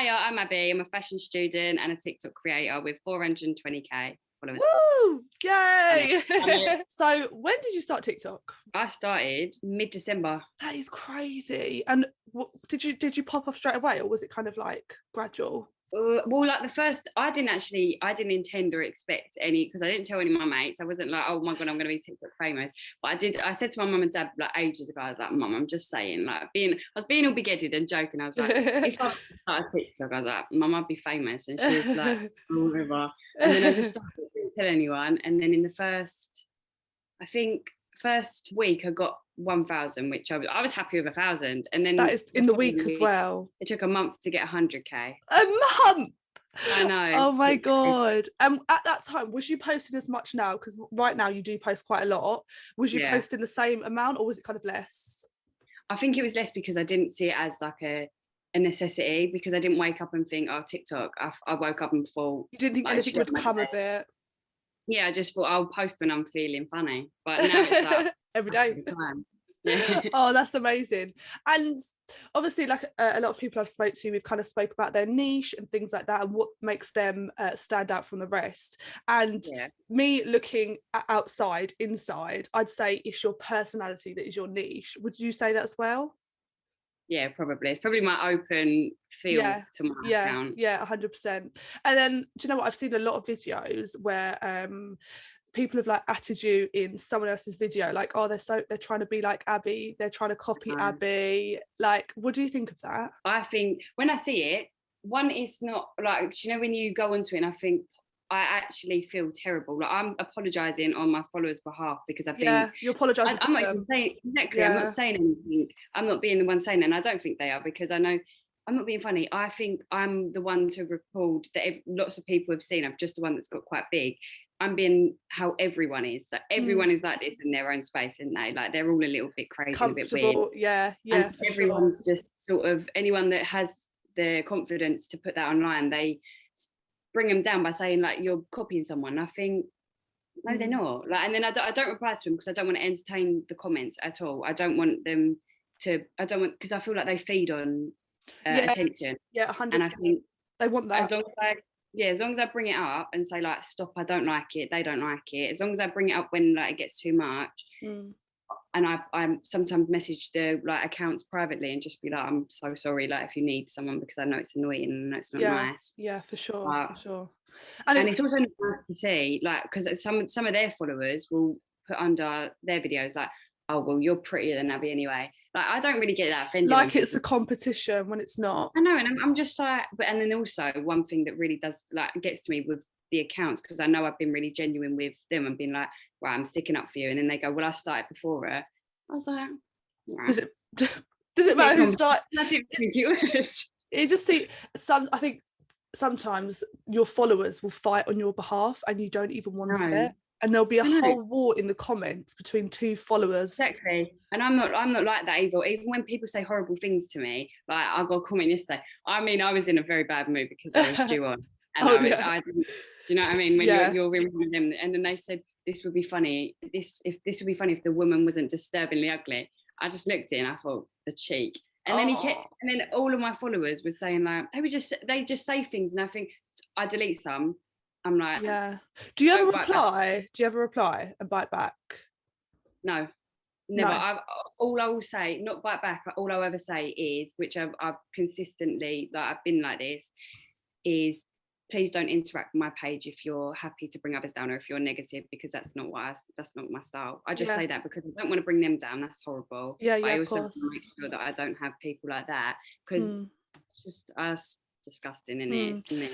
Hiya, I'm Abby. I'm a fashion student and a TikTok creator with 420k followers. Woo! Yay! So when did you start TikTok? I started mid-December. That is crazy. And did you pop off straight away, or was it kind of like gradual? Well, like the first, I didn't intend or expect any, because I didn't tell any of my mates. I wasn't like, oh my God, I'm going to be TikTok famous. But I said to my mum and dad like ages ago, I was like, Mum, I'm just saying, like I was being all big-headed and joking. I was like, if I started TikTok, I was like, Mum, I'd be famous. And she was like, oh, whatever. And then I just started, didn't tell anyone. And then in the first week I got 1,000, which I was happy with 1,000, and then that is in the week as well. It took a month to get 100k. A month. I know. Oh my God. And at that time, was you posting as much now? Because right now you do post quite a lot. Was you posting the same amount, or was it kind of less? I think it was less because I didn't see it as like a necessity, because I didn't wake up and think, oh, TikTok. I woke up and thought, you didn't think anything would come of it. Yeah, I just thought I'll post when I'm feeling funny. But now it's like every day. Every time. Oh, that's amazing. And obviously, like a lot of people I've spoke to, we've kind of spoke about their niche and things like that, and what makes them stand out from the rest. And me looking outside, inside, I'd say it's your personality that is your niche. Would you say that as well? Yeah, probably. It's probably my open feel to my account. Yeah, 100%. And then, do you know what? I've seen a lot of videos where people have like added you in someone else's video, like, oh, they're trying to be like Abby, they're trying to copy Abby. Like, what do you think of that? I think when I see it, one, it's not like, you know, when you go onto it, and I think I actually feel terrible. Like, I'm apologising on my followers' behalf, because I think you're apologising. I'm not even saying exactly. I'm not saying anything. I'm not being the one saying it, and I don't think they are, because I know I'm not being funny. I think I'm the one to record that lots of people have seen. I'm just the one that's got quite big. I'm being how everyone is. Like, everyone is like this in their own space, isn't they? Like, they're all a little bit crazy, a bit weird. Yeah. And everyone's just sort of, anyone that has the confidence to put that online, they bring them down by saying like, you're copying someone. I think no, they're not. Like, and then I don't reply to them, because I don't want to entertain the comments at all. I don't want them to. Because I feel like they feed on attention. Yeah, 100%. And I think they want that. As long as I bring it up and say like, stop, I don't like it, they don't like it. As long as I bring it up when like it gets too much. And I sometimes message the like accounts privately and just be like, I'm so sorry, like, if you need someone, because I know it's annoying and I know it's not nice. Yeah, for sure. And it's also nice to see, like, because some of their followers will put under their videos like, oh, well, you're prettier than Abby anyway. Like, I don't really get that offended. Like, it's a competition when it's not. I know, and I'm just like, and then also one thing that really does, like, gets to me with the accounts, because I know I've been really genuine with them and been like, right, I'm sticking up for you. And then they go, well, I started before her. I was like, right. Does it matter who started? I didn't think it was. It just I think sometimes your followers will fight on your behalf and you don't even want it. And there'll be a whole war in the comments between two followers. Exactly. And I'm not like that either. Even when people say horrible things to me, like, I got a comment yesterday. I mean, I was in a very bad mood because I was due on. And I didn't, do you know what I mean? When you're with them, and then they said, this would be funny. This would be funny if the woman wasn't disturbingly ugly. I just looked at it and I thought, the cheek. And then and then all of my followers were saying like, they just say things, and I think I delete some. I'm like, do you ever reply? Do you ever reply and bite back? No, never. No. All I will say, not bite back. All I'll ever say is, which I've consistently, like, I've been like this, is, please don't interact with my page if you're happy to bring others down, or if you're negative, because that's not my style. I just say that because I don't want to bring them down. That's horrible. But I also want to make sure that I don't have people like that, because it's just us disgusting, isn't it? It's me.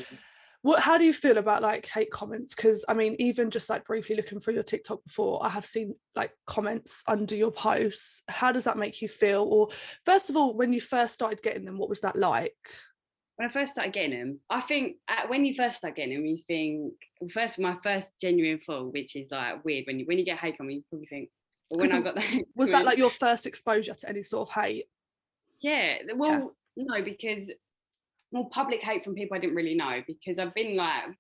How do you feel about like hate comments? Because I mean, even just like briefly looking through your TikTok before, I have seen like comments under your posts. How does that make you feel? Or first of all, when you first started getting them, what was that like? When I first started getting them, I think when you first start getting them, you think, my first genuine fall, which is like weird, when you get hate comments, you probably think, well, when I got that, was that like your first exposure to any sort of hate? No, because public hate from people I didn't really know, because I've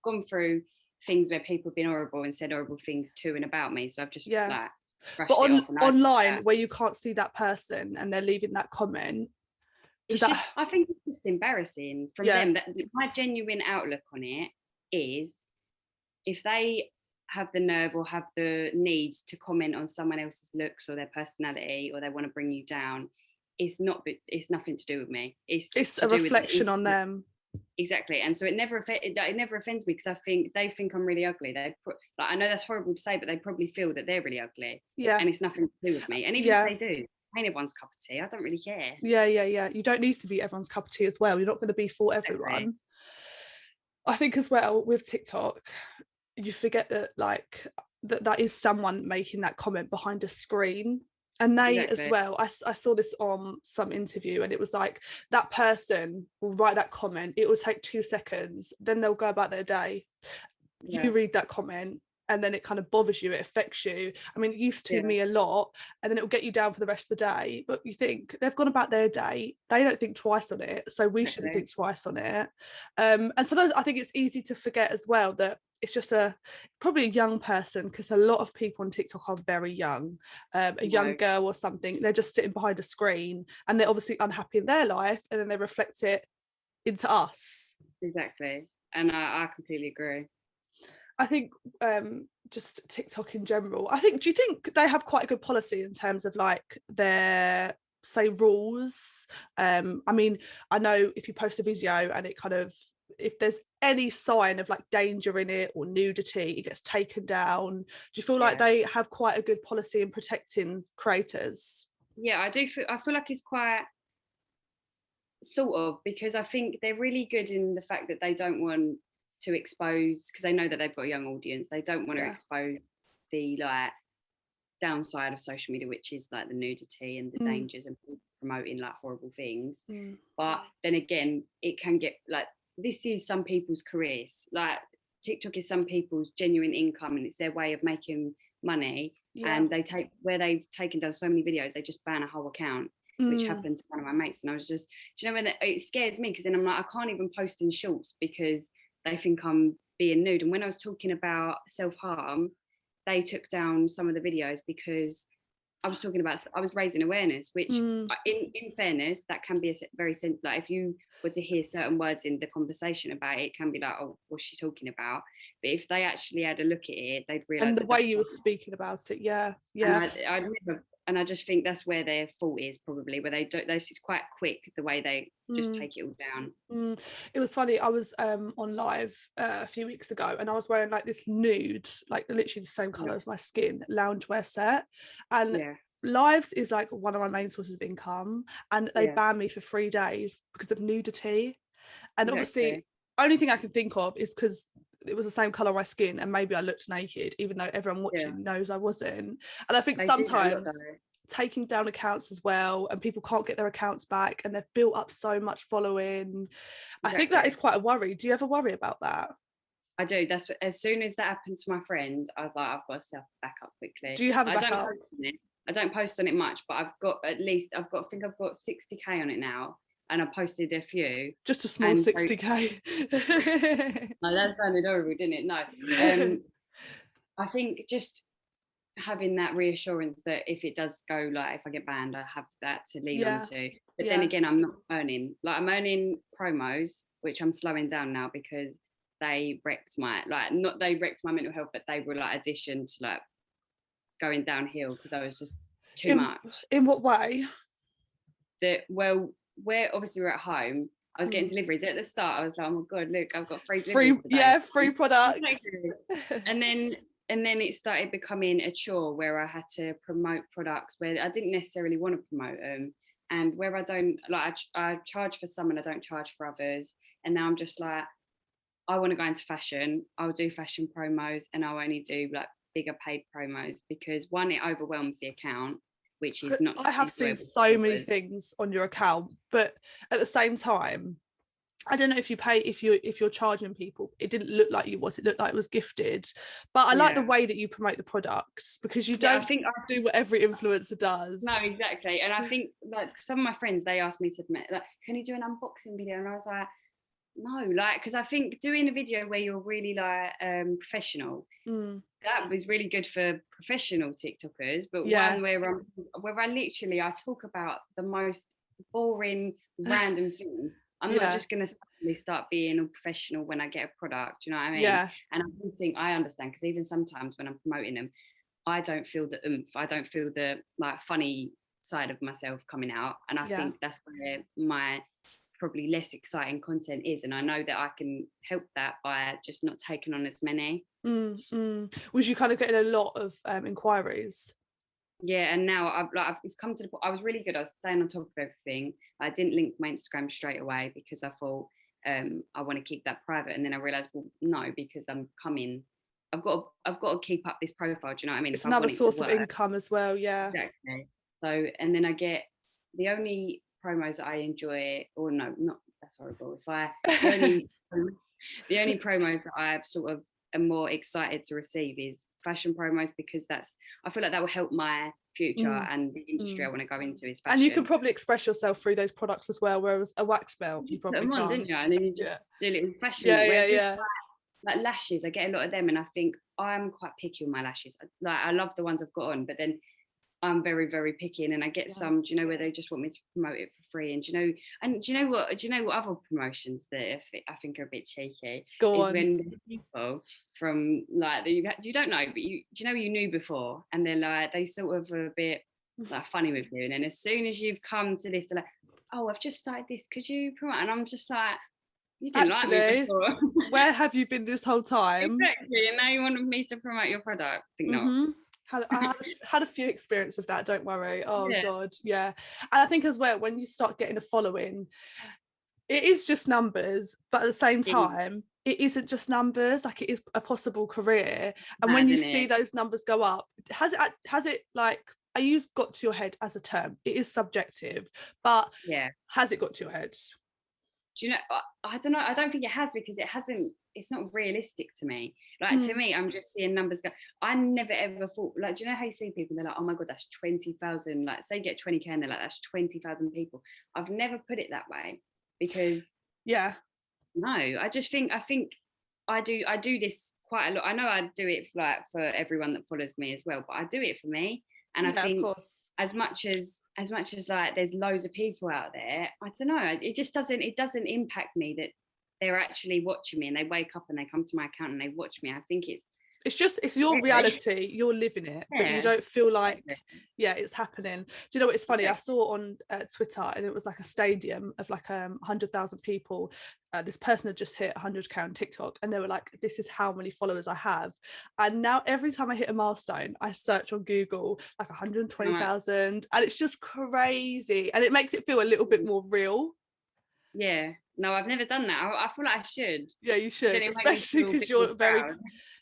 gone through things where people have been horrible and said horrible things to and about me, so I've just like brushed it off. Online, where you can't see that person and they're leaving that comment, I think it's just embarrassing from them. That my genuine outlook on it is, if they have the nerve or have the need to comment on someone else's looks or their personality, or they want to bring you down, it's nothing to do with me. It's a reflection on them. Exactly. And so it never offends me, because I think they think I'm really ugly. I know that's horrible to say, but they probably feel that they're really ugly. Yeah. And it's nothing to do with me. And even if they do, ain't everyone's cup of tea. I don't really care. Yeah. You don't need to be everyone's cup of tea as well. You're not going to be for everyone. Exactly. I think as well with TikTok, you forget that like that is someone making that comment behind a screen. And they as well, I saw this on some interview, and it was like, that person will write that comment, it will take 2 seconds, then they'll go about their day. You read that comment, and then it kind of bothers you, it affects you. I mean, it used to me a lot, and then it will get you down for the rest of the day. But you think they've gone about their day, they don't think twice on it, so we shouldn't think twice on it. And sometimes I think it's easy to forget as well that it's just probably a young person, because a lot of people on TikTok are very young, a young girl or something. They're just sitting behind a screen, and they're obviously unhappy in their life, and then they reflect it into us. Exactly. And I completely agree. I think just TikTok in general, do you think they have quite a good policy in terms of like their, say, rules? I mean, I know if you post a video and it kind of, if there's any sign of like danger in it or nudity, it gets taken down. Do you feel like they have quite a good policy in protecting creators? Yeah, I do. I feel like it's quite sort of, because I think they're really good in the fact that they don't want to expose, because they know that they've got a young audience, they don't want to expose the like downside of social media, which is like the nudity and the dangers and promoting like horrible things. But then again, it can get like, this is some people's careers, like TikTok is some people's genuine income, and it's their way of making money. And where they've taken down so many videos, they just ban a whole account, which happened to one of my mates. And I was just, do you know, when it scares me, because then I'm like, I can't even post in shorts because they think I'm being nude. And when I was talking about self-harm, they took down some of the videos because I was raising awareness, which in fairness, that can be a very simple, like if you were to hear certain words in the conversation about it, it can be like, oh, what's she talking about? But if they actually had a look at it, they'd realise. And the way you were speaking about it, and I just think that's where their fault is, probably, where it's quite quick, the way they just take it all down. It was funny, I was on live a few weeks ago, and I was wearing like this nude, like literally the same colour as my skin, loungewear set, and lives is like one of my main sources of income, and they banned me for 3 days because of nudity. And obviously only thing I can think of is because it was the same colour of my skin, and maybe I looked naked, even though everyone watching knows I wasn't. And I think sometimes taking down accounts as well, and people can't get their accounts back, and they've built up so much following. I think that is quite a worry. Do you ever worry about that? I do. That's as soon as that happened to my friend, I was like, I've got to self back up quickly. Do you have a backup? I don't post on it much, but I think I've got 60k on it now, and I posted a few. Just a small 60k. No, that sounded horrible, didn't it? No. I think just having that reassurance that if it does go, like if I get banned, I have that to lean on to. But then again, I'm not earning. Like I'm earning promos, which I'm slowing down now because they wrecked my mental health, but they were like addition to like going downhill, because I was just too much. In what way? Where obviously we're at home, I was getting deliveries. At the start, I was like, oh my God, look, I've got free deliveries today. Free products. And then it started becoming a chore where I had to promote products where I didn't necessarily want to promote them, and where I don't, like I charge for some and I don't charge for others. And now I'm just like, I want to go into fashion. I'll do fashion promos, and I'll only do like bigger paid promos, because one, it overwhelms the account, which is not. I have seen so many things on your account, but at the same time, I don't know if you're charging people, it didn't look like it looked like it was gifted. But I like the way that you promote the products, because you don't do what every influencer does. No, exactly. And I think like some of my friends, they asked me to admit, like, can you do an unboxing video? And I was like, no, like, because I think doing a video where you're really like professional, that was really good for professional TikTokers, but one where I talk about the most boring, random things. I'm not just going to suddenly start being all professional when I get a product, you know what I mean? Yeah. And I do think I understand, because even sometimes when I'm promoting them, I don't feel the oomph. I don't feel the like funny side of myself coming out. And I think that's where my probably less exciting content is. And I know that I can help that by just not taking on as many. Was you kind of getting a lot of inquiries? Yeah, and now it's come to the point. I was really good. I was staying on top of everything. I didn't link my Instagram straight away because I thought I want to keep that private. And then I realized, well, no, because I'm coming. I've got to keep up this profile. Do you know what I mean? It's another source of income as well. Yeah. Exactly. So, and then I get the only promos that I enjoy, or no, not that's horrible. The only promos that I sort of am more excited to receive is fashion promos, because I feel like that will help my future and the industry I want to go into is fashion. And you can probably express yourself through those products as well, whereas a wax melt you probably can't. Didn't you? And then you just do it in fashion. Yeah. Like lashes, I get a lot of them, and I think I'm quite picky with my lashes. Like I love the ones I've got on, but then I'm very, very picky, and then I get some, do you know, where they just want me to promote it for free, and do you know what other promotions that I think are a bit cheeky? Go on. When people from like you don't know, but you knew before, and they're like, they sort of are a bit like funny with you, and then as soon as you've come to this, they're like, oh, I've just started this, could you promote? And I'm just like, you didn't like me before. Where have you been this whole time? Exactly, and now you want me to promote your product. I think not. I had a few experiences of that, don't worry. God, yeah. And I think as well, when you start getting a following, it is just numbers, but at the same time, it isn't just numbers. Like, it is a possible career. And when you see those numbers go up, has it like, I use got to your head as a term. It is subjective, but has it got to your head? Do you know, I don't know, I don't think it has, because it's not realistic to me. Like to me, I'm just seeing numbers go. I never ever thought, like, do you know how you see people, they're like, oh my God, that's 20,000, like say you get 20k and they're like, that's 20,000 people. I've never put it that way, because no, I think I do this quite a lot. I know I do it for everyone that follows me as well, but I do it for me. And I think as much as like there's loads of people out there, I don't know, it doesn't impact me that they're actually watching me, and they wake up and they come to my account and they watch me. I think it's your reality, you're living it, but you don't feel like it's happening. Do you know what, it's funny, I saw on Twitter, and it was like a stadium of like 100,000 people. This person had just hit 100k on TikTok, and they were like, this is how many followers I have. And now every time I hit a milestone, I search on Google like 120,000, and it's just crazy, and it makes it feel a little bit more real. No, I've never done that. I feel like I should. Yeah, you should, especially because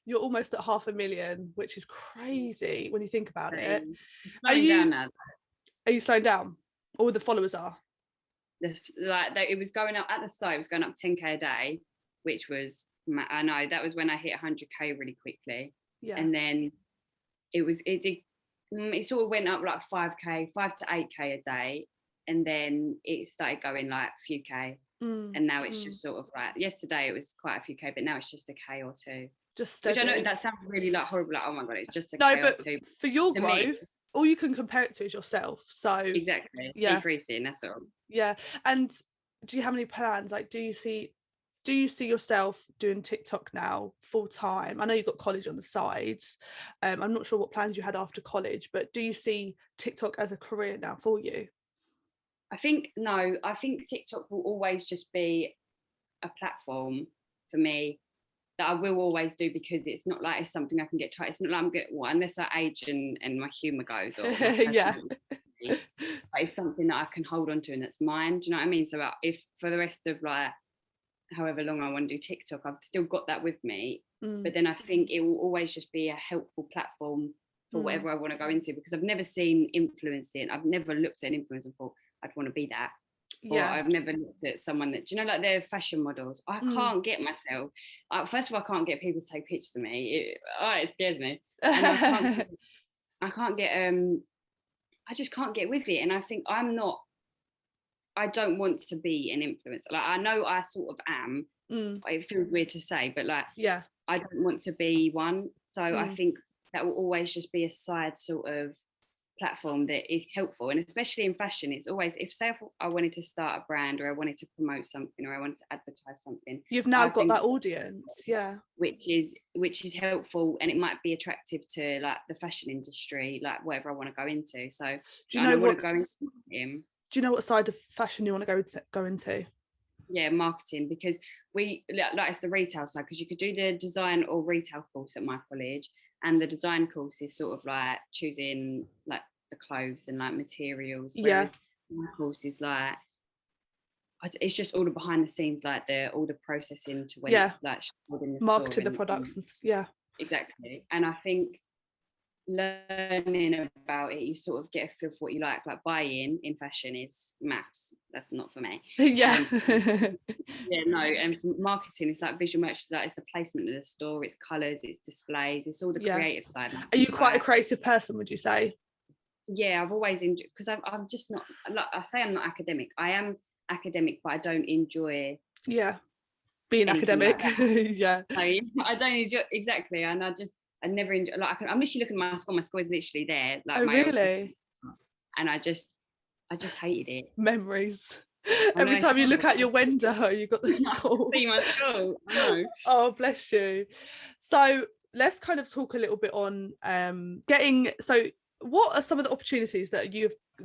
you're almost at 500,000, which is crazy when you think about it. Are you slowing down? Or the followers are? It was going up at the start. It was going up 10k a day, which was, I know that was when I hit 100k really quickly. And then it sort of went up like 5 to 8k a day, and then it started going like a few k. And now it's just sort of like, yesterday it was quite a few k, but now it's just a k or two. Just steady. Which I know that sounds really like horrible, like, oh my God, it's just a k or two. For your growth, all you can compare it to is yourself. So exactly, increasing, that's all. Yeah. And do you have any plans? Like, do you see yourself doing TikTok now full time? I know you've got college on the side. I'm not sure what plans you had after college, but do you see TikTok as a career now for you? I think TikTok will always just be a platform for me that I will always do, because it's not like it's something I can get tight. It's not like I'm getting unless I age and my humour goes, or but it's something that I can hold on to and that's mine. Do you know what I mean? So if for the rest of like however long I want to do TikTok, I've still got that with me. But then I think it will always just be a helpful platform for whatever I want to go into, because I've never seen influencing. I've never looked at an influencer and thought I'd want to be that. Or I've never looked at someone that, do you know, like they're fashion models. I can't get myself. First of all, I can't get people to take pictures of me. It scares me. And I can't get. I just can't get with it. And I think I don't want to be an influencer. Like, I know I sort of am. It feels weird to say, but like, I don't want to be one. So I think that will always just be a side sort of platform that is helpful, and especially in fashion, it's always, if I wanted to start a brand, or I wanted to promote something, or I wanted to advertise something, you've now got that audience, which is helpful, and it might be attractive to like the fashion industry, like whatever I want to go into. So do you know what side of fashion you want to go into? Yeah, marketing, because we like, it's the retail side, because you could do the design or retail course at my college, and the design course is sort of like choosing like the clothes and like materials, whereas my course is like, it's just all the behind the scenes, like all the processing to when it's like in the marketing store the products and exactly. And I think learning about it, you sort of get a feel for what you like buying in fashion is maths. That's not for me. And marketing is like visual merchandise, like it's the placement of the store, it's colours, it's displays, it's all the creative side. Are you quite a creative person, would you say? Yeah, I've always enjoyed, because I'm just not, like I say, I'm not academic. I am academic, but I don't enjoy being academic. No, I don't enjoy, exactly. And I never enjoy, like I'm literally looking at my score. My score is literally there. Like, really? And I just hated it. Memories. Every time you look out your window, you got the score. See my score. I know. Oh, bless you. So let's kind of talk a little bit on what are some of the opportunities that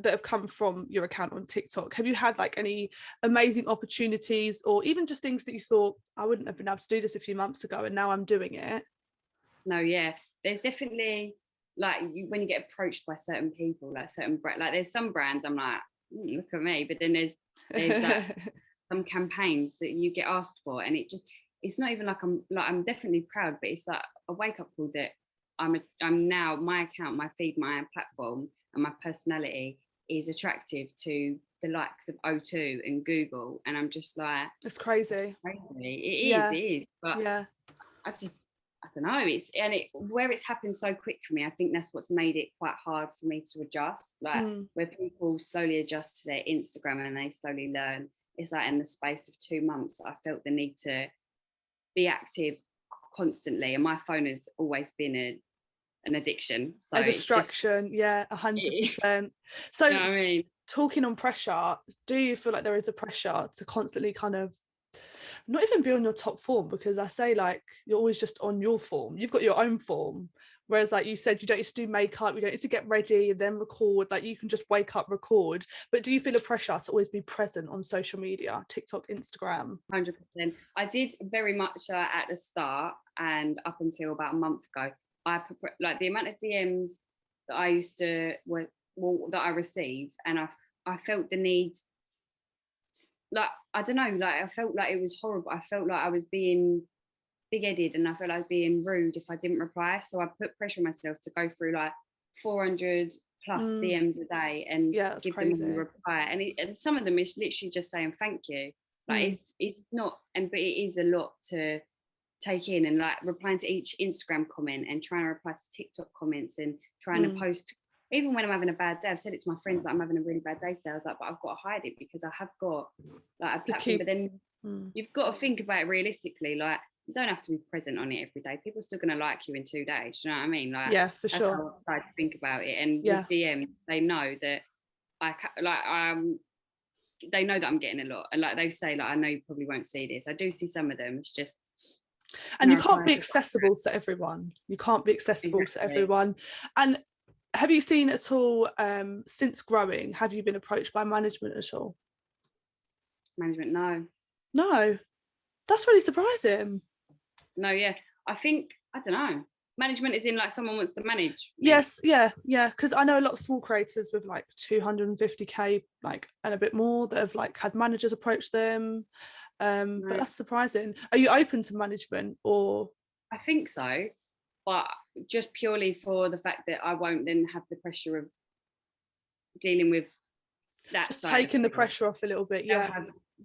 have come from your account on TikTok? Have you had like any amazing opportunities, or even just things that you thought, I wouldn't have been able to do this a few months ago and now I'm doing it? No, yeah. There's definitely, like, when you get approached by certain people, like there's some brands I'm like, look at me, but then there's like some campaigns that you get asked for, and it's not even like I'm definitely proud, but it's like a wake up call that I'm now, my account, my feed, my platform, and my personality is attractive to the likes of O2 and Google, and I'm just like, it's crazy. It is, but I don't know. Where it's happened so quick for me, I think that's what's made it quite hard for me to adjust. Like where people slowly adjust to their Instagram and they slowly learn. It's like in the space of 2 months, I felt the need to be active constantly, and my phone has always been an addiction. So a distraction, 100%. So, you know what I mean? Talking on pressure, do you feel like there is a pressure to constantly kind of not even be on your top form? Because I say, like, you're always just on your form. You've got your own form. Whereas, like you said, you don't need to do makeup, you don't need to get ready and then record. Like, you can just wake up, record. But do you feel a pressure to always be present on social media, TikTok, Instagram? 100%. I did very much at the start, and up until about a month ago, like the amount of DMs that I used to that I received, and I felt the need. Like, I don't know, like I felt like it was horrible. I felt like I was being big-headed, and I felt like being rude if I didn't reply. So I put pressure on myself to go through like 400 plus DMs a day and give them a reply. And some of them is literally just saying thank you. Like it's not, but it is a lot to take in, and like replying to each Instagram comment and trying to reply to TikTok comments and trying to post. Even when I'm having a bad day, I've said it to my friends that I'm having a really bad day today. I was like, but I've got to hide it because I have got like a platform. But then you've got to think about it realistically. Like, you don't have to be present on it every day. People are still going to like you in 2 days. Do you know what I mean? Like, yeah, for that's sure. how I started to think about it. And with DM, they know that they know that I'm getting a lot. And like they say, like, I know you probably won't see this. I do see some of them. It's just. And you can't be accessible to everyone. You can't be accessible to everyone. And have you seen at all, since growing, have you been approached by management at all? Management, no. No. That's really surprising. No, yeah. I think, I don't know. Management is in like someone wants to manage me. Yes, yeah. Because I know a lot of small creators with like 250k like and a bit more that have like had managers approach them. But that's surprising. Are you open to management, or? I think so, but just purely for the fact that I won't then have the pressure of dealing with that. Just taking the pressure off a little bit.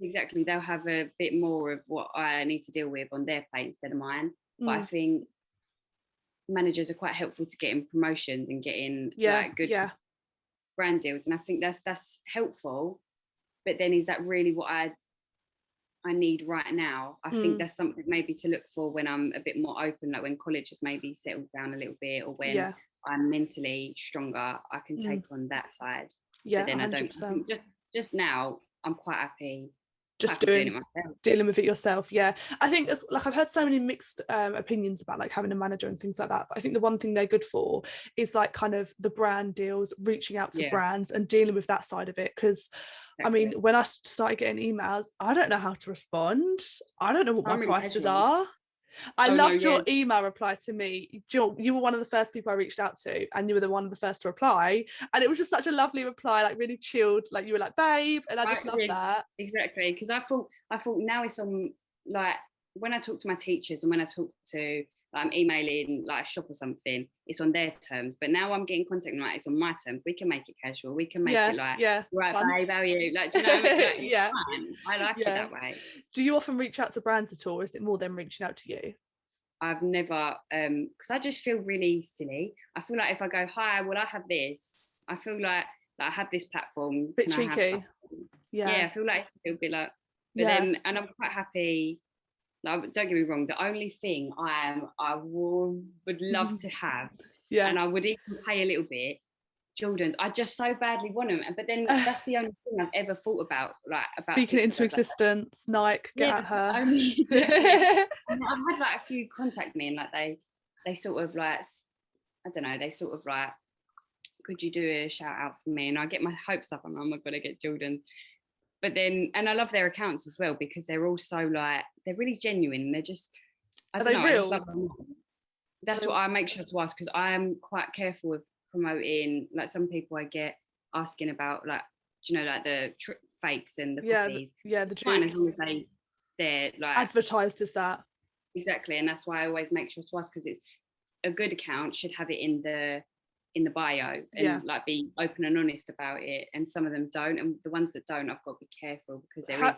Exactly. They'll have a bit more of what I need to deal with on their plate instead of mine. But I think managers are quite helpful to getting promotions and getting like good brand deals, and I think that's helpful. But then, is that really what I need right now? I think that's something maybe to look for when I'm a bit more open, like when college has maybe settled down a little bit, or when I'm mentally stronger, I can take on that side. Yeah, but then 100%. I think just now I'm quite happy just doing it myself. Dealing with it yourself. Yeah, I think like I've heard so many mixed opinions about like having a manager and things like that, but I think the one thing they're good for is like kind of the brand deals, reaching out to brands and dealing with that side of it, because I mean, when I started getting emails, I don't know how to respond. I don't know what my prices are. I loved your email reply to me. You were one of the first people I reached out to, and you were one of the first to reply. And it was just such a lovely reply, like really chilled. Like you were like, babe, and I just love that. Exactly, because I thought now it's on, like when I talk to my teachers and when I talk to, like, I'm emailing like a shop or something, it's on their terms. But now I'm getting contact with, like, it's on my terms. We can make it casual. We can make it like, right, fun. Babe, how are you? Like, do you know what I mean? Like, yeah, fun. I like it that way. Do you often reach out to brands at all, or is it more them reaching out to you? I've never, because I just feel really silly. I feel like if I go, hi, well, I have this. I feel like I have this platform. Bit cheeky. Yeah, I feel like it'll be like, but then, and I'm quite happy. Like, don't get me wrong, the only thing I would love to have, and I would even pay a little bit, Jordans. I just so badly want them, but then that's the only thing I've ever thought about, like about speaking it into existence. Nike, get at her. I've had like a few contact me, and like they sort of like, I don't know, they sort of like, could you do a shout out for me? And I get my hopes up, and I'm like, gonna get Jordans. But then, and I love their accounts as well, because they're also like, they're really genuine. They're just, I don't know, I just love them. That's what I make sure to ask, because I am quite careful with promoting. Like, some people I get asking about, like, do you know, like the fakes and the copies. The fine, as long as they're like advertised as that. Exactly, and that's why I always make sure to ask, because it's a good account should have it in the bio and like be open and honest about it, and some of them don't, and the ones that don't, I've got to be careful, because there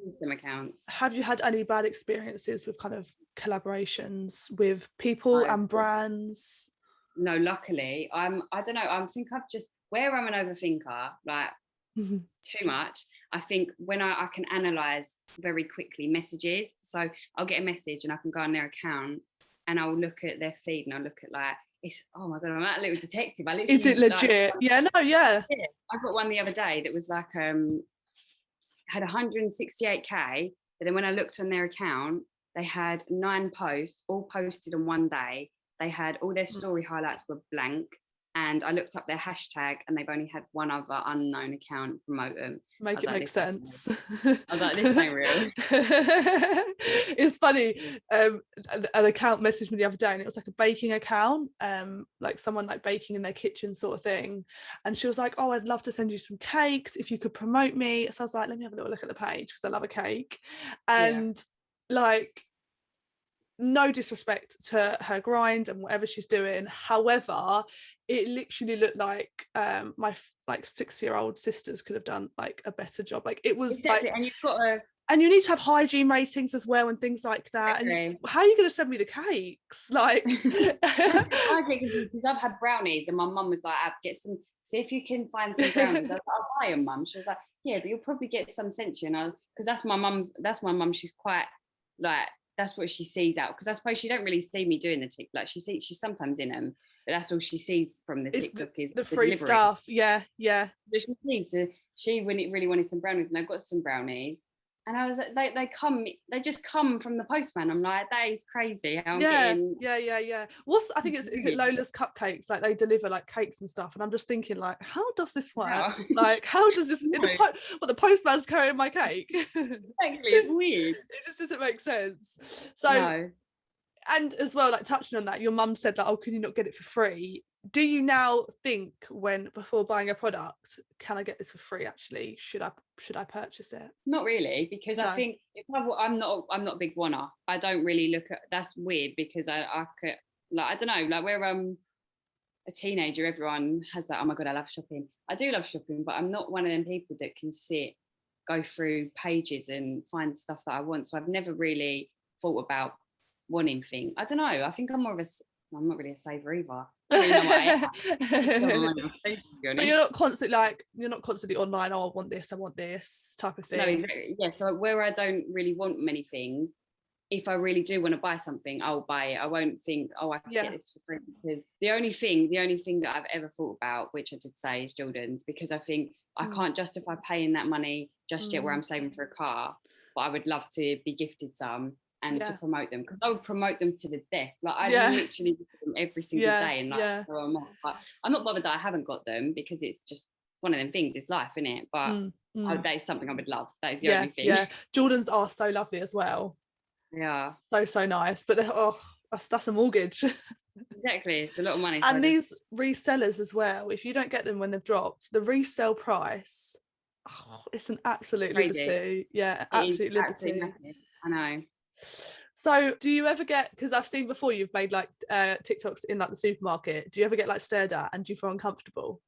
is some accounts. Have you had any bad experiences with kind of collaborations with people and brands? No, luckily. I don't know, I think I've just, where I'm an overthinker, like too much, I think when I can analyze very quickly messages, so I'll get a message and I can go on their account and I'll look at their feed and I'll look at like, it's, oh my god, I'm that little detective. Is it legit? Like, I got one the other day that was like had 168k, but then when I looked on their account, they had 9 posts, all posted on one day. They had all their story highlights were blank, and I looked up their hashtag, and they've only had one other unknown account promote them. Make it make sense. I was like, this ain't real. It's funny. An account messaged me the other day, and it was like a baking account, like someone like baking in their kitchen sort of thing. And she was like, "Oh, I'd love to send you some cakes if you could promote me." So I was like, "Let me have a little look at the page, because I love a cake." And like, no disrespect to her grind and whatever she's doing, however, it literally looked like my like 6-year-old sisters could have done like a better job. Like, it was exactly. Like, and you've got to, and you need to have hygiene ratings as well and things like that. Exactly. And how are you going to send me the cakes? Like, I think because I've had brownies, and my mum was like, "Get some. See if you can find some brownies." I was like, "I'll buy them, mum." She was like, "Yeah, but you'll probably get some sent to you." And because that's my mum. She's quite like, that's what she sees out, because I suppose she don't really see me doing the TikTok. Like, she's sometimes in them, but that's all she sees from the TikTok is the free delivery stuff. Yeah. So she sees. So she really wanted some brownies, and I got some brownies, and I was like, they just come from the postman. I'm like, that is crazy. How I'm getting... Yeah. I think is it Lola's Cupcakes? Like, they deliver like cakes and stuff, and I'm just thinking, like, how does this work? No. Like, how does this? The postman's carrying my cake. Exactly, it's weird. It just doesn't make sense. So, no. And as well, like, touching on that, your mum said that, "Oh, can you not get it for free?" Do you now think, before buying a product, can I get this for free? Actually, should I purchase it? Not really, because I think if I'm not a big wanner. I don't really look at. That's weird, because I could, like, I don't know, like, where a teenager, everyone has that, oh my god, I love shopping. I do love shopping, but I'm not one of them people that can go through pages and find stuff that I want. So I've never really thought about wanting things. I don't know. I think I'm more of I'm not really a saver either. I don't really know what I am. But you're not constantly online, "Oh, I want this type of thing." No, yeah. So where I don't really want many things, if I really do want to buy something, I'll buy it. I won't think, oh, I can get this for free, because the only thing that I've ever thought about, which I did say, is Jordans, because I think I can't justify paying that money just yet where I'm saving for a car, but I would love to be gifted some and to promote them, because I would promote them to the death. Like I literally do them every single day, and like so but I'm not bothered that I haven't got them, because it's just one of them things. It's life, isn't it? But that is something I would love. That is the only thing. Yeah, Jordans are so lovely as well. Yeah, so nice, but that's a mortgage. Exactly, it's a lot of money. And these resellers as well, if you don't get them when they've dropped, the resale price, it's an absolute liberty. Yeah, absolute liberty. Massive. I know. So do you ever get, because I've seen before you've made like TikToks in like the supermarket, do you ever get like stared at, and do you feel uncomfortable?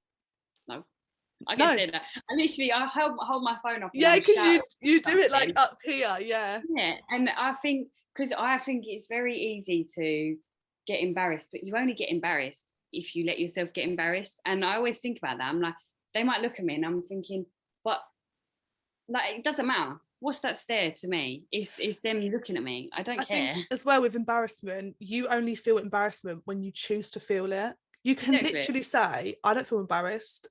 No, I get stared at. I hold my phone up. Yeah, because you do it like up here. Yeah, and I think it's very easy to get embarrassed, but you only get embarrassed if you let yourself get embarrassed. And I always think about that. I'm like, they might look at me and I'm thinking, but like, it doesn't matter. What's that stare to me? It's them looking at me. I don't care. Think as well with embarrassment, you only feel embarrassment when you choose to feel it. You can literally say, I don't feel embarrassed.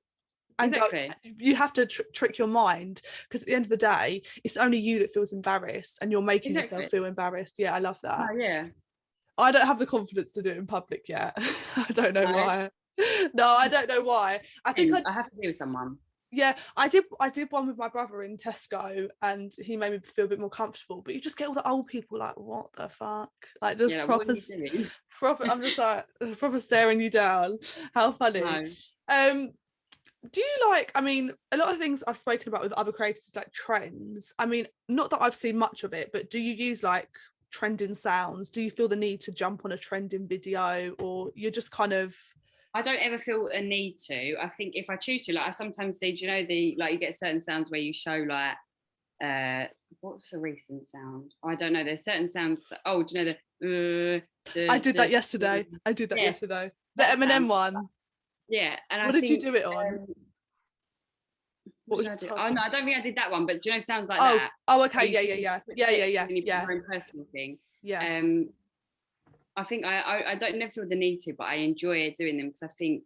And you have to trick your mind, because at the end of the day, it's only you that feels embarrassed, and you're making yourself feel embarrassed. Yeah, I love that. Oh, yeah. I don't have the confidence to do it in public yet. I don't know why. No, I don't know why. I think I have to do with someone. Yeah, I did one with my brother in Tesco, and he made me feel a bit more comfortable. But you just get all the old people like, what the fuck? Like just proper. I'm just like proper staring you down. How funny. No. Do you like, I mean, a lot of things I've spoken about with other creators is like trends. I mean, not that I've seen much of it, but do you use like trending sounds? Do you feel the need to jump on a trending video, or you're just kind of... I don't ever feel a need to. I think if I choose to, like I sometimes see, do you know you get certain sounds where you show like, what's the recent sound? I don't know. There's certain sounds that, do you know the... I did that yesterday. The Eminem one. Yeah, and what did you do it on? What was I do? Oh no, I don't think I did that one. But do you know sounds like that? Oh, okay, yeah. Your own personal thing. Yeah. I think I don't never feel the need to, but I enjoy doing them, because I think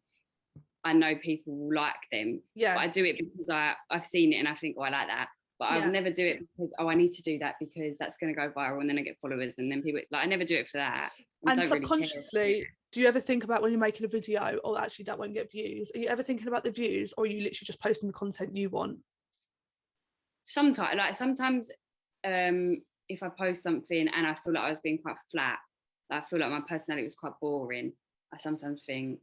I know people will like them. Yeah. But I do it because I've seen it and I think, I like that. But I would never do it because I need to do that because that's going to go viral and then I get followers and then people like I never do it for that. And subconsciously, do you ever think about when you're making a video, actually that won't get views? Are you ever thinking about the views, or are you literally just posting the content you want? Sometimes if I post something and I feel like I was being quite flat, I feel like my personality was quite boring, I sometimes think,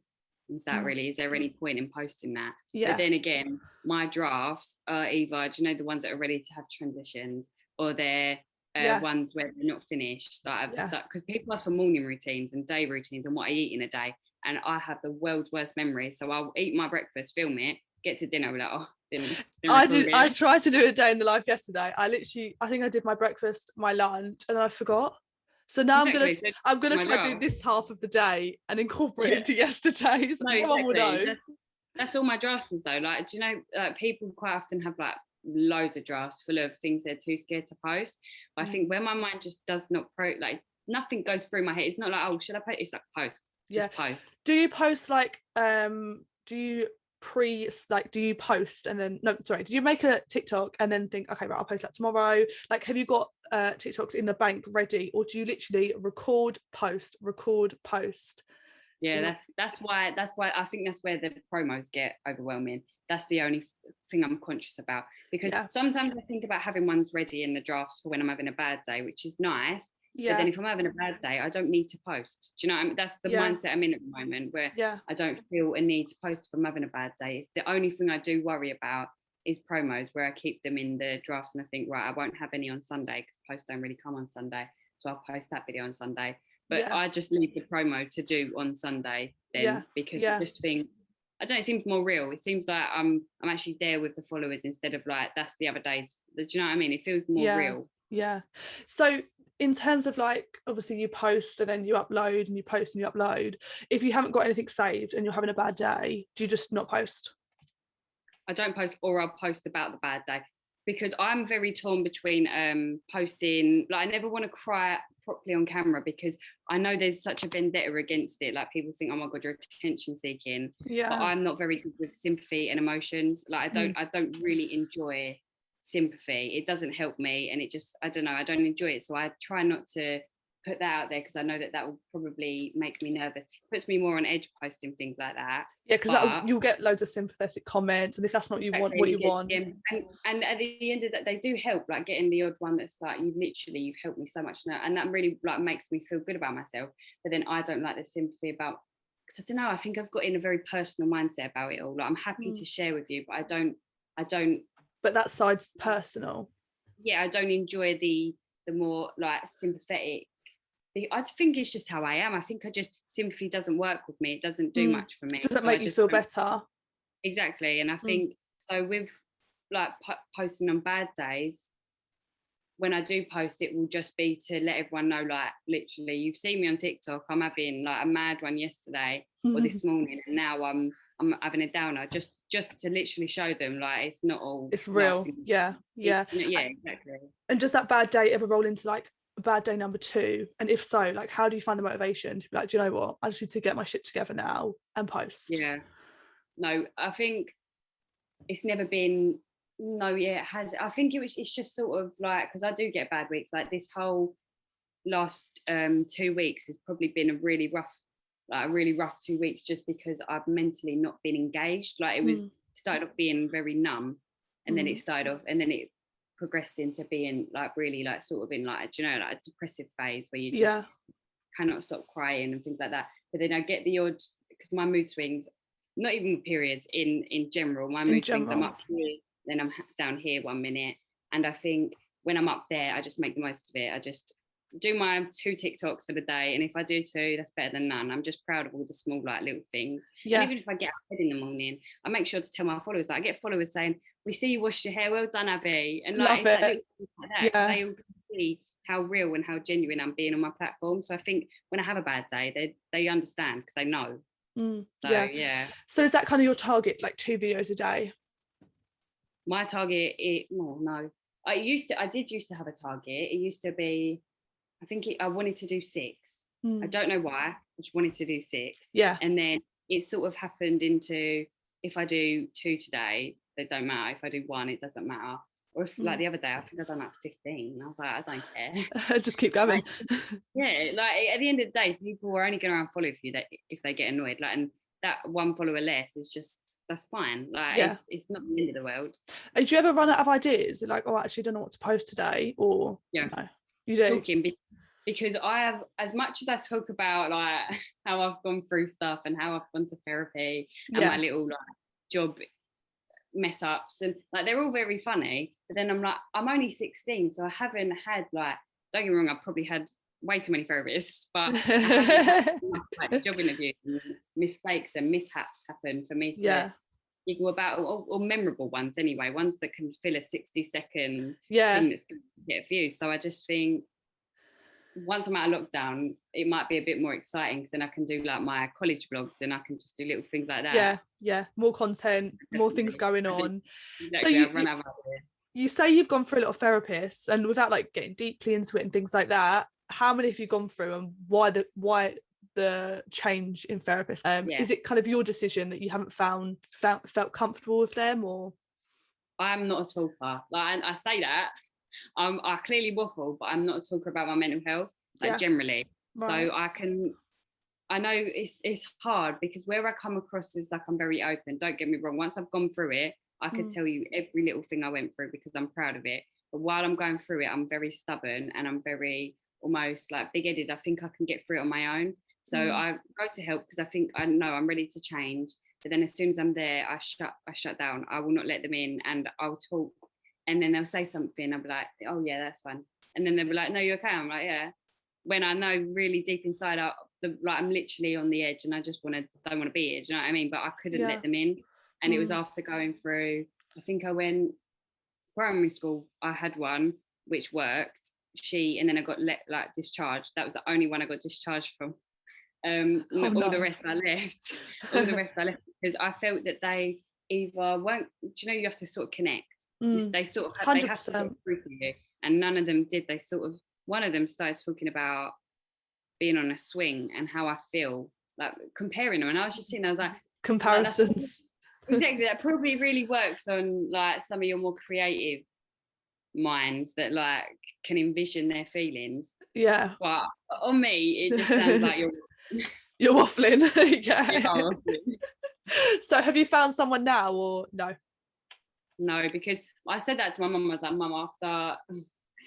is there any point in posting that? Yeah. But then again, my drafts are either, do you know, the ones that are ready to have transitions, or they're ones where they're not finished. Because people ask for morning routines and day routines and what I eat in a day, and I have the world's worst memory. So I'll eat my breakfast, film it, get to dinner, like, dinner. I tried to do a day in the life yesterday. I think I did my breakfast, my lunch, and then I forgot. So now I'm gonna try to do this half of the day and incorporate it into yesterday's. No, no one will know. That's all my drafts is though. Like, do you know, people quite often have like loads of drafts full of things they're too scared to post. But I think when my mind just does not nothing goes through my head. It's not like, should I post? It's like post. Just post. Do you post like do you post and then do you make a TikTok and then think, okay, right, I'll post that tomorrow? Like, have you got TikToks in the bank ready, or do you literally record post? Yeah, that's why I think that's where the promos get overwhelming. That's the only thing I'm conscious about, because sometimes I think about having ones ready in the drafts for when I'm having a bad day, which is nice. Yeah. But then if I'm having a bad day, I don't need to post. Do you know what I mean? That's the mindset I'm in at the moment, where I don't feel a need to post if I'm having a bad day. It's the only thing I do worry about is promos, where I keep them in the drafts and I think, right, I won't have any on Sunday because posts don't really come on Sunday. So I'll post that video on Sunday. But I just leave the promo to do on Sunday then, because I just think, I don't know, it seems more real. It seems like I'm actually there with the followers instead of like, that's the other days. Do you know what I mean? It feels more real. Yeah. So in terms of like, obviously you post and then you upload and you post and you upload. If you haven't got anything saved and you're having a bad day, do you just not post? I don't post, or I'll post about the bad day. because I'm very torn between posting, like I never want to cry properly on camera because I know there's such a vendetta against it. Like people think, oh my God, you're attention seeking. Yeah. But I'm not very good with sympathy and emotions. Like I don't really enjoy sympathy. It doesn't help me, and it just, I don't know, I don't enjoy it. So I try not to put that out there because I know that will probably make me nervous. It puts me more on edge posting things like that. Yeah, because you'll get loads of sympathetic comments, and if that's not what you want. And at the end of that, they do help, like getting the odd one that's like, you've helped me so much now, and that really like makes me feel good about myself. But then I don't like the sympathy about, because I don't know, I think I've got in a very personal mindset about it all. Like I'm happy to share with you, but I don't. But that side's personal. Yeah, I don't enjoy the more like sympathetic. I think it's just how I am. I think sympathy doesn't work with me. It doesn't do much for me. Does it make you feel better? Exactly. And I think, so with like posting on bad days, when I do post, it will just be to let everyone know, like literally, you've seen me on TikTok, I'm having like a mad one yesterday or this morning, and now I'm having a downer, just to literally show them like it's not all, it's real. Yeah, exactly. And does that bad day ever roll into like a bad day number 2? And if so, like how do you find the motivation to be like, do you know what, I just need to get my shit together now and post? Yeah, no, I think it's never been, it has. I think it's just sort of like, because I do get bad weeks, like this whole last 2 weeks has probably been a really rough 2 weeks, just because I've mentally not been engaged. Like it was started off being very numb, and then it progressed into being like really like sort of in like, you know, like a depressive phase where you just cannot stop crying and things like that. But then I get the odd, because my mood swings, not even periods, in general, my mood swings, I'm up here, then I'm down here 1 minute. And I think when I'm up there, I just make the most of it. I just do my 2 TikToks for the day, and if I do 2, that's better than none. I'm just proud of all the small like little things. And even if I get out of bed in the morning, I make sure to tell my followers, like I get followers saying, we see you washed your hair, well done Abi, and like, love it. Like that, they all see how real and how genuine I'm being on my platform. So I think when I have a bad day, they understand because they know. So is that kind of your target, like 2 videos a day? My target, no. I did used to have a target. It used to be, I think I wanted to do 6. I don't know why. I just wanted to do 6. Yeah. And then it sort of happened into, if I do 2 today, they don't matter. If I do 1, it doesn't matter. Or if like the other day, I think I've done like 15. I was like, I don't care. Just keep going. Like, at the end of the day, people are only going to unfollow you if they get annoyed. Like, and that 1 follower less is just, that's fine. Like it's not the end of the world. Do you ever run out of ideas? Like, oh, I actually don't know what to post today, or no? You do? Talking, because I have, as much as I talk about like how I've gone through stuff and how I've gone to therapy and my little like job mess ups, and like they're all very funny, but then I'm like, I'm only 16, so I haven't had, like, don't get me wrong, I've probably had way too many therapists, but I haven't had like job interviews, and mistakes and mishaps happen for me to giggle about, or memorable ones anyway, ones that can fill a 60-second thing that's going to get a view. So I just think once I'm out of lockdown, it might be a bit more exciting, because then I can do like my college vlogs, and I can just do little things like that. More content, more things going on. Exactly. So I've run out of ideas. You say you've gone through a lot of therapists, and without like getting deeply into it and things like that, how many have you gone through, and why the change in therapists? Is it kind of your decision that you haven't felt comfortable with them, or? I'm not a talker. Like I say that, I clearly waffle, but I'm not a talker about my mental health, like generally. Right. So I know it's hard, because where I come across is like I'm very open. Don't get me wrong. Once I've gone through it, I could tell you every little thing I went through, because I'm proud of it. But while I'm going through it, I'm very stubborn, and I'm very almost like big-headed. I think I can get through it on my own. So I go to help because I think I know I'm ready to change. But then as soon as I'm there, I shut down. I will not let them in, and I'll talk. And then they'll say something, I'll be like, oh yeah, that's fine. And then they'll be like, no, you okay? I'm like, yeah. When I know really deep inside out, like I'm literally on the edge, and I just don't want to be here. Do you know what I mean? But I couldn't let them in. And it was after going through, I think I went primary school, I had one which worked. And then I got discharged. That was the only one I got discharged from. All the rest I left. All the rest I left because I felt that they either weren't, do you know, you have to sort of connect. They sort of have, they have to get through to you, and none of them did. They sort of, one of them started talking about being on a swing and how I feel, like comparing them, and I was just sitting there, I was like, comparisons. Exactly, that probably really works on like some of your more creative minds that like can envision their feelings. Yeah. But on me, it just sounds like you're waffling. Yeah. You are waffling. So have you found someone now or no? No, because I said that to my mum. I was like, Mum, after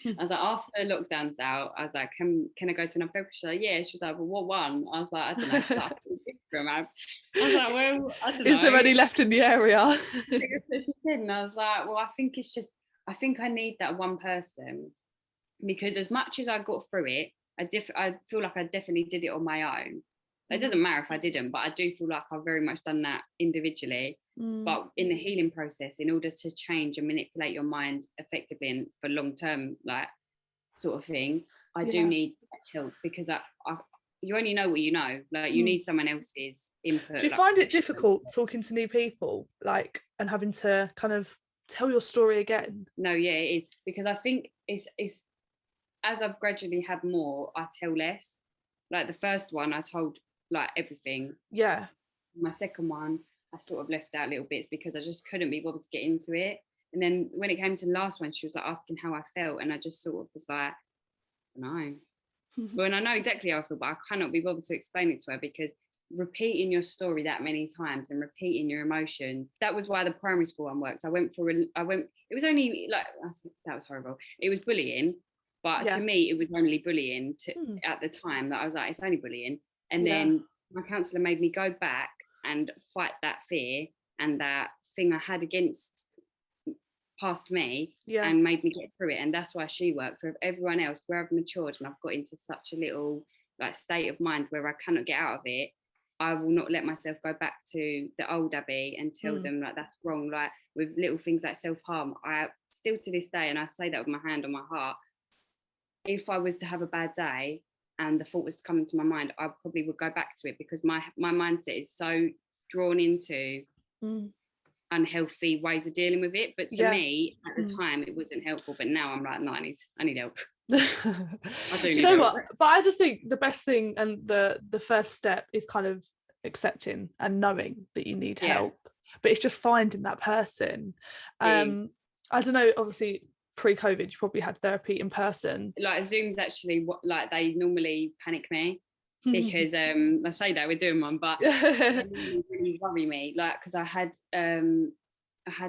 lockdown's out, I was like, can I go to another therapist? She's like, yeah. She was like, well, what one? I was like, I don't know. She's like, I was like, well, I don't know. Is there any left in the area? She said, and I was like, well, I think I need that one person, because as much as I got through it, I feel like I definitely did it on my own. It doesn't matter if I didn't, but I do feel like I've very much done that individually. But in the healing process, in order to change and manipulate your mind effectively and for long-term, like, sort of thing, I do need help, because you only know what you know. Like, you need someone else's input. Do you find it difficult talking to new people, like, and having to kind of tell your story again? No, yeah, it is, because I think it's as I've gradually had more, I tell less. Like the first one, I told like everything. Yeah. My second one, I sort of left out little bits because I just couldn't be bothered to get into it. And then when it came to the last one, she was like asking how I felt, and I just sort of was like, I don't know. Well, and I know exactly how I feel, but I cannot be bothered to explain it to her, because repeating your story that many times and repeating your emotions, that was why the primary school one worked. It was only like, that was horrible. It was bullying, but to me, it was only bullying at the time, that I was like, it's only bullying. And then my counsellor made me go back and fight that fear and that thing I had against past me, and made me get through it. And that's why she worked. For everyone else, where I've matured and I've got into such a little like state of mind where I cannot get out of it, I will not let myself go back to the old Abby and tell them like that's wrong. Like with little things like self-harm, I still to this day, and I say that with my hand on my heart, if I was to have a bad day and the thought was to come into my mind, I probably would go back to it, because my mindset is so drawn into unhealthy ways of dealing with it. But to me at the time it wasn't helpful, but now I'm like, no, I need help. Do you know what? But I just think the best thing and the first step is kind of accepting and knowing that you need help, but it's just finding that person. I don't know, obviously pre-COVID you probably had therapy in person. Like Zoom's actually what, like, they normally panic me, because I say that we're doing one, but they really worry me, like, because I had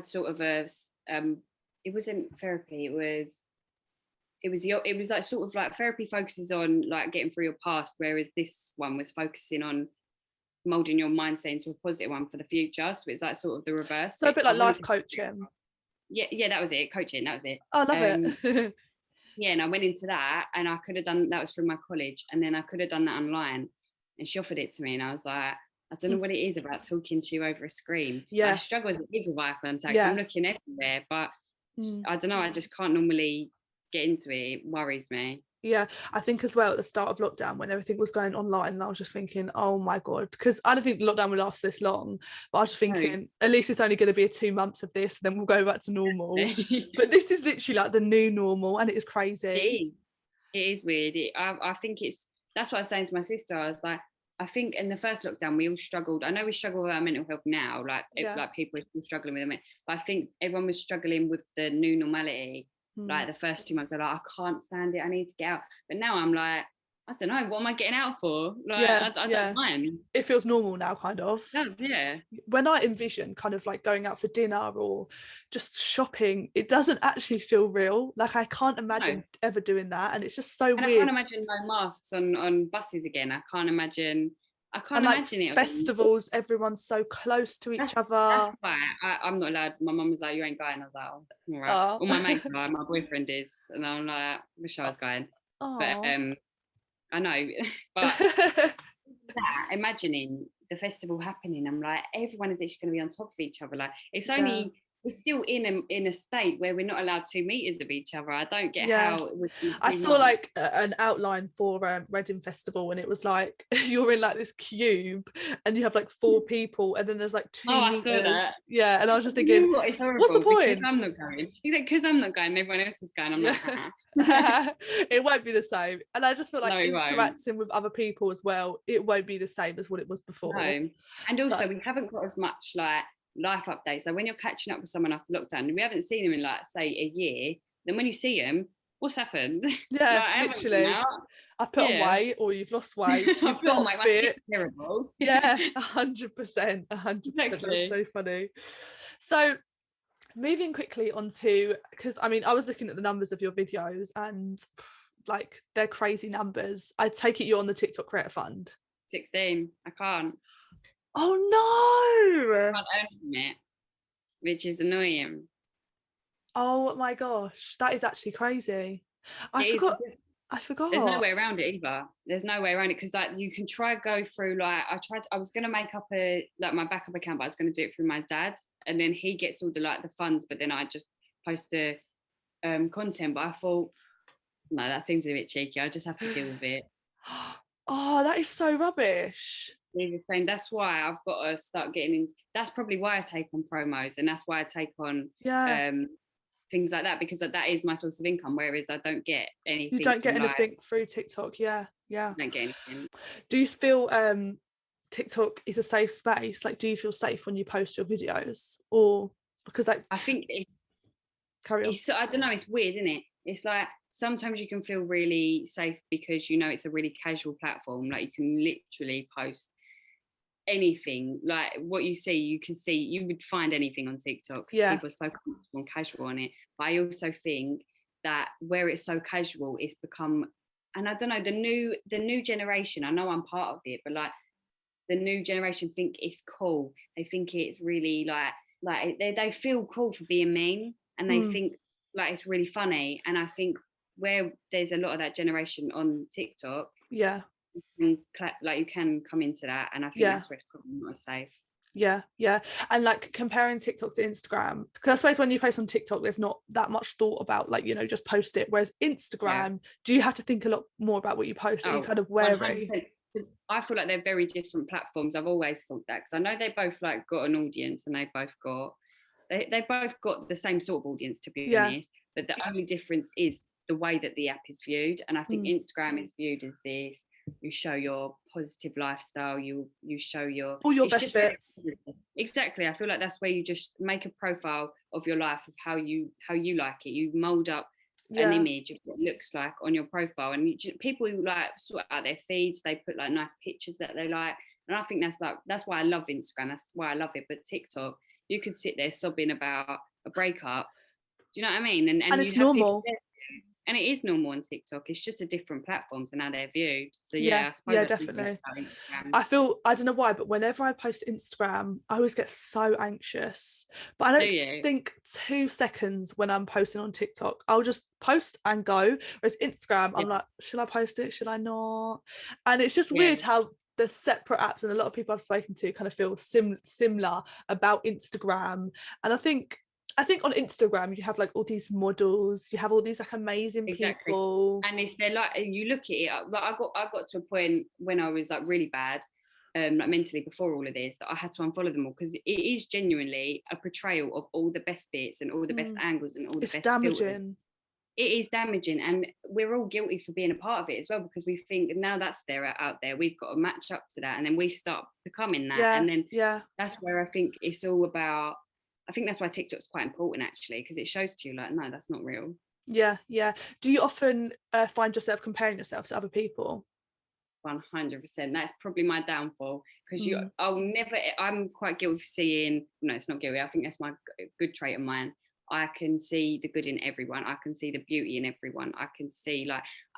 sort of a it wasn't therapy, it was like sort of like therapy focuses on like getting through your past, whereas this one was focusing on molding your mindset into a positive one for the future. So it's like sort of the reverse. So a bit like life coaching. Yeah, that was it. Coaching, that was it. I love it. Yeah, and I went into that, and I could have done that, was from my college, and then I could have done that online. And she offered it to me, and I was like, I don't know what it is about talking to you over a screen. I struggle with eye contact. I'm looking everywhere, but I don't know, I just can't normally get into it. It worries me. Yeah, I think as well at the start of lockdown, when everything was going online, and I was just thinking, oh my god, because I don't think lockdown would last this long, but I was just thinking at least it's only going to be 2 months of this, and then we'll go back to normal. But this is literally like the new normal, and it is crazy. It is weird. I think that's what I was saying to my sister. I was like, I think in the first lockdown we all struggled. I know we struggle with our mental health now, like people are still struggling with it, but I think everyone was struggling with the new normality. Like the first 2 months, I'm like, I can't stand it, I need to get out. But now I'm like, I don't know, what am I getting out for? Like, I don't mind. It feels normal now, kind of. Yeah. When I envision kind of like going out for dinner or just shopping, it doesn't actually feel real. Like I can't imagine ever doing that, and it's just so weird. I can't imagine no masks on buses again. I can't imagine it. Festivals, everyone's so close to each other. That's why I'm not allowed. My mum was like, you ain't going. I was like, oh, all right. All my mates are, my boyfriend is, and I'm like, I wish I was going. But I know, but imagining the festival happening, I'm like, everyone is actually going to be on top of each other. Like it's only we're still in a state where we're not allowed 2 meters of each other. I don't get Yeah. how it would be I too saw much. like an outline for Reading Festival, and it was like you're in like this cube and you have like 4 people and then there's like 2 Oh, I saw meters. that. Yeah, and I was just You thinking, know what? It's what's the horrible because point? I'm not going. He's like, because I'm not going, everyone else is going. I'm like, It won't be the same. And I just feel like no, it won't. interacting with other people as well, it won't be the same as what it was before. No. And also, we haven't got as much like life updates. So when you're catching up with someone after lockdown and we haven't seen them in like, say, a year, then when you see them, what's happened? Yeah, like, literally. I've put on weight, or you've lost weight. You've got like, fit. Terrible. Yeah, 100%. 100%. Exactly. That's so funny. So moving quickly onto, because I mean, I was looking at the numbers of your videos and like they're crazy numbers. I take it you're on the TikTok Creator Fund. 16. I can't. Oh no! I can't earn it, which is annoying. Oh my gosh, that is actually crazy. I forgot. There's no way around it either. There's no way around it because like you can try go through like I was gonna make up my backup account, but I was gonna do it through my dad, and then he gets all the funds, but then I just post the content. But I thought, no, that seems a bit cheeky. I just have to deal with it. Oh, that is so rubbish. He was saying that's why I've got to start getting in. That's probably why I take on promos, and that's why I take on things like that, because that is my source of income, whereas I don't get anything. You don't get anything through TikTok. Yeah. I don't get anything. Do you feel TikTok is a safe space? Like, do you feel safe when you post your videos? Or because like I think carry on. I don't know, it's weird, isn't it? It's like sometimes you can feel really safe because it's a really casual platform. Like you can literally post anything, like what you see, you would find anything on TikTok. Yeah, people are so comfortable and casual on it. But I also think that where it's so casual, it's become, and I don't know, the new generation, I know I'm part of it, but like the new generation think it's cool. They think it's really like they feel cool for being mean, and they think like it's really funny. And I think where there's a lot of that generation on TikTok, you can come into that, and I think that's where it's probably not as safe. Yeah. And like comparing TikTok to Instagram, because I suppose when you post on TikTok there's not that much thought about like just post it, whereas Instagram, do you have to think a lot more about what you post? Are you kind of wary? 100%. I feel like they're very different platforms. I've always thought that, because I know they both like got an audience, and they both got the same sort of audience, to be honest, but the only difference is the way that the app is viewed. And I think Instagram is viewed as this, you show your positive lifestyle, you show all your best bits. Exactly. I feel like that's where you just make a profile of your life, of how you like it. You mold up an image of what it looks like on your profile, and people who like sort out their feeds, they put like nice pictures that they like, and I think that's why I love Instagram, that's why I love it. But TikTok, you could sit there sobbing about a breakup, do you know what I mean? And it's normal. And it is normal on TikTok. It's just a different platform, so now they're viewed. So I suppose definitely. I don't know why, but whenever I post Instagram, I always get so anxious. But I don't think 2 seconds when I'm posting on TikTok. I'll just post and go. Whereas Instagram, I'm like, should I post it? Should I not? And it's just weird how the separate apps, and a lot of people I've spoken to kind of feel similar about Instagram. And I think on Instagram you have like all these models, you have all these like amazing people, and if they're like, you look at it, like I got to a point when I was like really bad, like mentally, before all of this, that I had to unfollow them all, because it is genuinely a portrayal of all the best bits and all the best angles and all the best damaging filters. It is damaging, and we're all guilty for being a part of it as well, because we think now that's out there, we've got to match up to that, and then we start becoming that, and then that's where I think it's all about. I think that's why TikTok's quite important, actually, because it shows to you like, no, that's not real. Yeah. Do you often find yourself comparing yourself to other people? 100%. That's probably my downfall, because I'm quite guilty of seeing, no, it's not guilty, I think that's my good trait of mine. I can see the good in everyone. I can see the beauty in everyone. I can see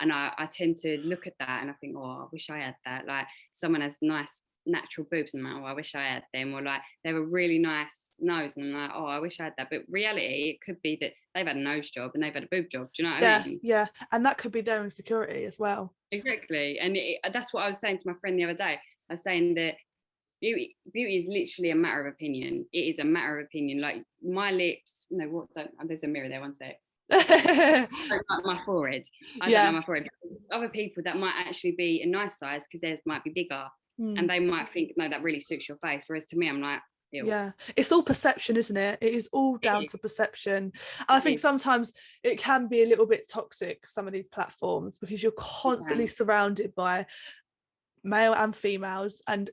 and I tend to look at that and I think, oh, I wish I had that. Like someone has nice natural boobs and I'm like, oh, I wish I had them, or like they have a really nice nose and I'm like, oh, I wish I had that. But reality, it could be that they've had a nose job and they've had a boob job. Do you know what I mean? Yeah, and that could be their insecurity as well. Exactly. And that's what I was saying to my friend the other day. I was saying that beauty is literally a matter of opinion. It is a matter of opinion. Like my lips, no, what don't, there's a mirror there, one sec. I don't like my forehead. I don't like my forehead. Other people that might actually be a nice size because theirs might be bigger, and they might think, no, that really suits your face. Whereas to me, I'm like, ew. Yeah, it's all perception, isn't it? It is all down to perception. I think sometimes it can be a little bit toxic, some of these platforms, because you're constantly surrounded by male and females, and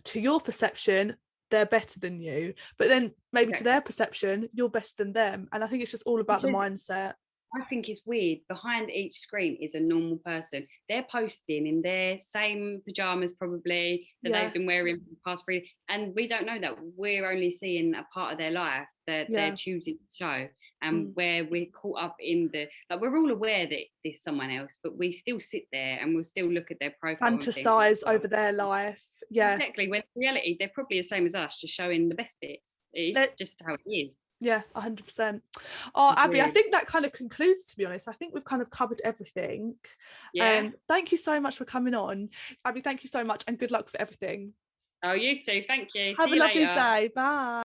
to your perception they're better than you, but then maybe to their perception you're better than them. And I think it's just all about the mindset. I think it's weird. Behind each screen is a normal person. They're posting in their same pajamas probably that they've been wearing for the past 3, and we don't know that. We're only seeing a part of their life that they're choosing to show, and where we're caught up in the, like, we're all aware that there's someone else, but we still sit there and we'll still look at their profile, fantasize over their life. Exactly. When in reality they're probably the same as us, just showing the best bits. It's just how it is. Yeah, 100%. Oh, Abby, I think that kind of concludes, to be honest. I think we've kind of covered everything. Thank you so much for coming on, Abby. Thank you so much, and good luck with everything. Oh, you too. Thank you. Have a lovely day. Bye.